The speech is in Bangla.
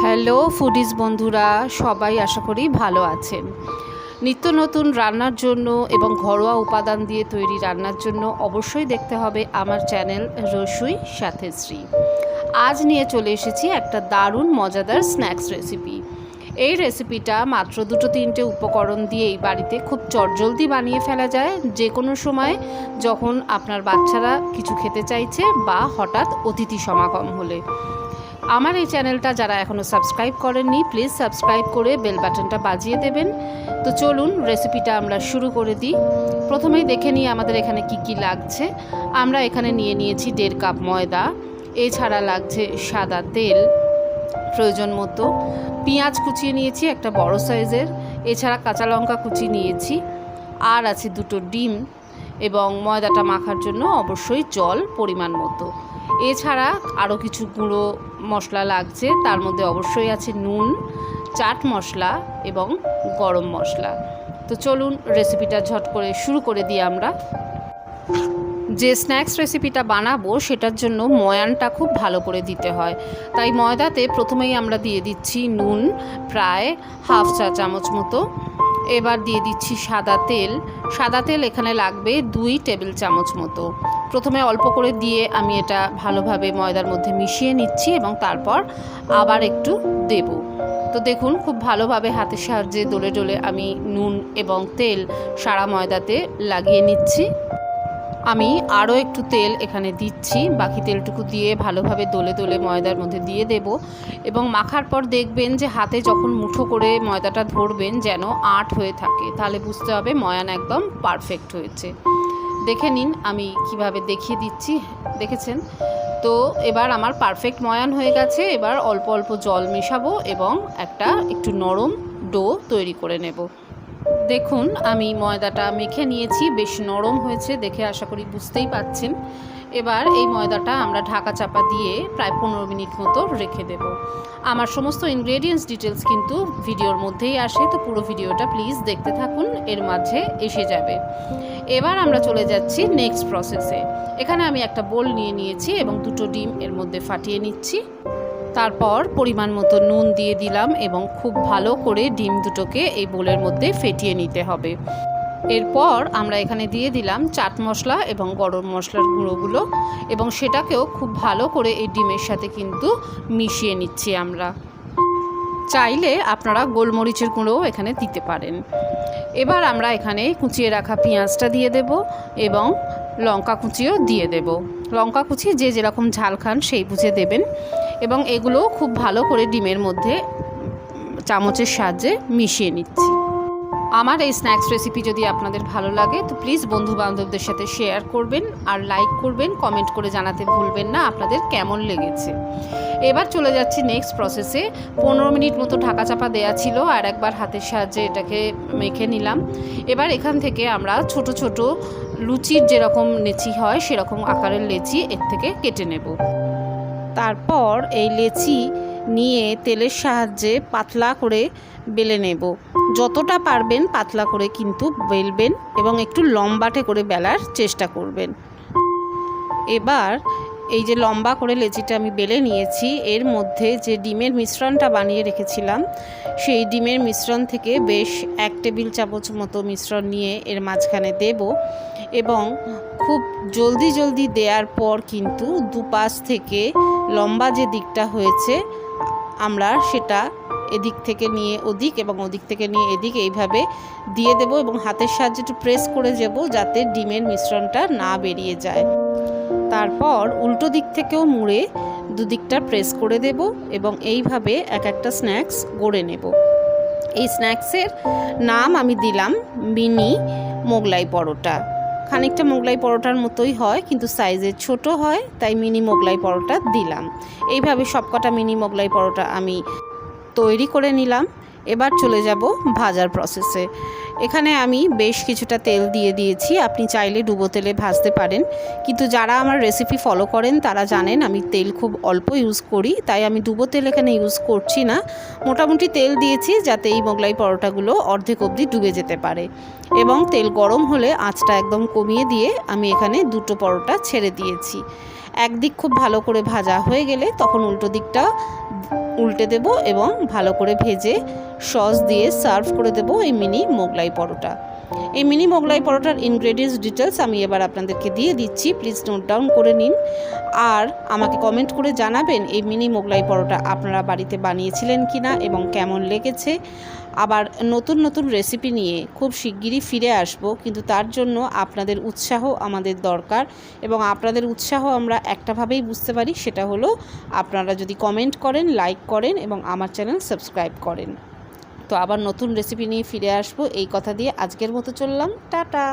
হ্যালো ফুডিজ বন্ধুরা, সবাই আশা করি ভালো আছেন। নিত্য নতুন রান্নার জন্য এবং ঘরোয়া উপাদান দিয়ে তৈরি রান্নার জন্য অবশ্যই দেখতে হবে আমার চ্যানেল রসুই সাথে শ্রী। আজ নিয়ে চলে এসেছি একটা দারুণ মজাদার স্ন্যাক্স রেসিপি। এই রেসিপিটা মাত্র 2-3টে উপকরণ দিয়েই বাড়িতে খুব চটজলদি বানিয়ে ফেলা যায়, যে কোনো সময় যখন আপনার বাচ্চারা কিছু খেতে চাইছে বা হঠাৎ অতিথি সমাগম হলে। আমার এই চ্যানেলটা যারা এখনও সাবস্ক্রাইব করেননি, প্লিজ সাবস্ক্রাইব করে বেল বাটনটা বাজিয়ে দেবেন। তো চলুন রেসিপিটা আমরা শুরু করে দিই। প্রথমেই দেখে নিই আমাদের এখানে কি লাগছে। আমরা এখানে নিয়ে নিয়েছি 1.5 কাপ ময়দা, এছাড়া লাগছে সাদা তেল প্রয়োজন মতো, পেঁয়াজ কুচিয়ে নিয়েছি একটা বড় সাইজের, এছাড়া কাঁচা লঙ্কা কুচি নিয়েছি, আর আছে 2টো ডিম এবং ময়দাটা মাখার জন্য অবশ্যই জল পরিমাণ মতো। এছাড়া আরও কিছু গুঁড়ো মশলা লাগছে, তার মধ্যে অবশ্যই আছে নুন, চাট মশলা এবং গরম মশলা। তো চলুন রেসিপিটা ঝট করে শুরু করে দিই আমরা। যে স্ন্যাক্স রেসিপিটা বানাবো সেটার জন্য ময়ানটা খুব ভালো করে দিতে হয়, তাই ময়দাতে প্রথমেই আমরা দিয়ে দিচ্ছি নুন প্রায় 1/2 চা চামচ মতো। এবার দিয়ে দিচ্ছি সাদা তেল এখানে লাগবে 2 টেবিল চামচ মতো। প্রথমে অল্প করে দিয়ে আমি এটা ভালোভাবে ময়দার মধ্যে মিশিয়ে নিচ্ছি এবং তারপর আবার একটু দেব। তো দেখুন খুব ভালোভাবে হাতের সাহায্যে ডলে ডলে আমি নুন এবং তেল সারা ময়দাতে লাগিয়ে নিচ্ছি। আমি আরও একটু তেল এখানে দিচ্ছি, বাকি তেলটুকু দিয়ে ভালোভাবে দলে দলে ময়দার মধ্যে দিয়ে দেব এবং মাখার পর দেখবেন যে হাতে যখন মুঠো করে ময়দাটা ধরবেন যেন আঁট হয়ে থাকে, তাহলে বুঝতে হবে ময়ান একদম পারফেক্ট হয়েছে। দেখে নিন আমি কিভাবে দেখিয়ে দিচ্ছি, দেখেছেন তো। এবার আমার পারফেক্ট ময়ান হয়ে গেছে। এবার অল্প অল্প জল মেশাবো এবং একটু নরম ডো তৈরি করে নেব। দেখুন আমি ময়দাটা মেখে নিয়েছি, বেশ নরম হয়েছে দেখে আশা করি বুঝতেই পাচ্ছেন। এবার এই ময়দাটা আমরা ঢাকা চাপা দিয়ে প্রায় 15 মিনিট মতো রেখে দেব। আমার সমস্ত ইনগ্রেডিয়েন্টস ডিটেলস কিন্তু ভিডিওর মধ্যেই আসে, তো পুরো ভিডিওটা প্লিজ দেখতে থাকুন, এর মাঝে এসে যাবে। এবার আমরা চলে যাচ্ছি নেক্সট প্রসেসে। এখানে আমি একটা বোল নিয়ে নিয়েছি এবং 2টো ডিম এর মধ্যে ফাটিয়ে নিচ্ছি। তারপর পরিমাণ মতো নুন দিয়ে দিলাম এবং খুব ভালো করে ডিম দুটোকে এই বোলের মধ্যে ফেটিয়ে নিতে হবে। এরপর আমরা এখানে দিয়ে দিলাম চাট মশলা এবং গরম মশলার গুঁড়োগুলো এবং সেটাকেও খুব ভালো করে এই ডিমের সাথে কিন্তু মিশিয়ে নিচ্ছি আমরা। চাইলে আপনারা গোলমরিচের গুঁড়োও এখানে দিতে পারেন। এবার আমরা এখানে কুচিয়ে রাখা পেঁয়াজটা দিয়ে দেব এবং লঙ্কা কুচিও দিয়ে দেব। লঙ্কা কুচি যে যেরকম ঝাল খান সেই বুঝে দেবেন এবং এগুলো খুব ভালো করে ডিমের মধ্যে চামচের সাহায্যে মিশিয়ে নিচ্ছি। আমার এই স্ন্যাক্স রেসিপি যদি আপনাদের ভালো লাগে তো প্লিজ বন্ধু বান্ধবদের সাথে শেয়ার করবেন আর লাইক করবেন, কমেন্ট করে জানাতে ভুলবেন না আপনাদের কেমন লেগেছে। এবার চলে যাচ্ছি নেক্সট প্রসেসে। 15 মিনিট মতো ঢাকা চাপা দেওয়া ছিল, আর একবার হাতের সাহায্যে এটাকে মেখে নিলাম। এবার এখান থেকে আমরা ছোট ছোট লুচির যেরকম লেচি হয় সেরকম আকারের লেচি এর থেকে কেটে নেব। তারপর এই লেচি নিয়ে তেলের সাহায্যে পাতলা করে বেলে নেব। যতটা পারবেন পাতলা করে কিন্তু বেলবেন এবং একটু লম্বাটে করে বেলার চেষ্টা করবেন। এবার এই যে লম্বা করে লেচিটা আমি বেলে নিয়েছি, এর মধ্যে যে ডিমের মিশ্রণটা বানিয়ে রেখেছিলাম সেই ডিমের মিশ্রণ থেকে বেশ 1 টেবিল চামচ মতো মিশ্রণ নিয়ে এর মাঝখানে দেব এবং খুব জলদি দেওয়ার পর কিন্তু দুপাশ থেকে লম্বা যে দিকটা হয়েছে আমরা সেটা এদিক থেকে নিয়ে ওদিক এবং ওদিক থেকে নিয়ে এদিক এইভাবে দিয়ে দেব এবং হাতের সাহায্যে একটু প্রেস করে দেব যাতে ডিমের মিশ্রণটা না বেরিয়ে যায়। তারপর উল্টো দিক থেকেও মুড়ে দুদিকটা প্রেস করে দেব এবং এইভাবে একটা স্ন্যাক্স গড়ে নেব। এই স্ন্যাক্সের নাম আমি দিলাম মিনি মোগলাই পরোটা। খানিকটা মোগলাই পরোটার মতোই হয় কিন্তু সাইজে ছোট হয়, তাই মিনি মোগলাই পরোটা দিলাম। এইভাবে সবকটা মিনি মোগলাই পরোটা আমি তৈরি করে নিলাম। এবার চলে যাব ভাজার প্রসেসে। এখানে আমি বেশ কিছুটা তেল দিয়ে দিয়েছি, আপনি চাইলে ডুবো তেলে ভাজতে পারেন, কিন্তু যারা আমার রেসিপি ফলো করেন তারা জানেন আমি তেল খুব অল্প ইউজ করি, তাই আমি ডুবো তেল এখানে ইউজ করছি না। মোটামুটি তেল দিয়েছি যাতে এই মোগলাই পরোটাগুলো অর্ধেক অবধি ডুবে যেতে পারে এবং তেল গরম হলে আঁচটা একদম কমিয়ে দিয়ে আমি এখানে 2টো পরোটা ছেড়ে দিয়েছি। একদিক খুব ভালো করে ভাজা হয়ে গেলে তখন উল্টো দিকটা উল্টে দেব এবং ভালো করে ভেজে সস দিয়ে সার্ভ করে দেব এই মিনি মোগলাই পরোটা। এই মিনি মোগলাই পরোটার ইনগ্রেডিয়েন্টস ডিটেলস আমি এবার আপনাদেরকে দিয়ে দিচ্ছি, প্লিজ নোট ডাউন করে নিন। আর আমাকে কমেন্ট করে জানাবেন এই মিনি মোগলাই পরোটা আপনারা বাড়িতে বানিয়েছিলেন কিনা এবং কেমন লেগেছে। আবার নতুন নতুন রেসিপি নিয়ে খুব শিগগিরই ফিরে আসব, কিন্তু তার জন্য আপনাদের উৎসাহ আমাদের দরকার এবং আপনাদের উৎসাহ আমরা একটাভাবেই বুঝতে পারি, সেটা হলো আপনারা যদি কমেন্ট করেন, লাইক করেন এবং আমার চ্যানেল সাবস্ক্রাইব করেন। তো আবার নতুন রেসিপি নিয়ে ফিরে আসবো এই কথা দিয়ে আজকের মতো চললাম, টাটা।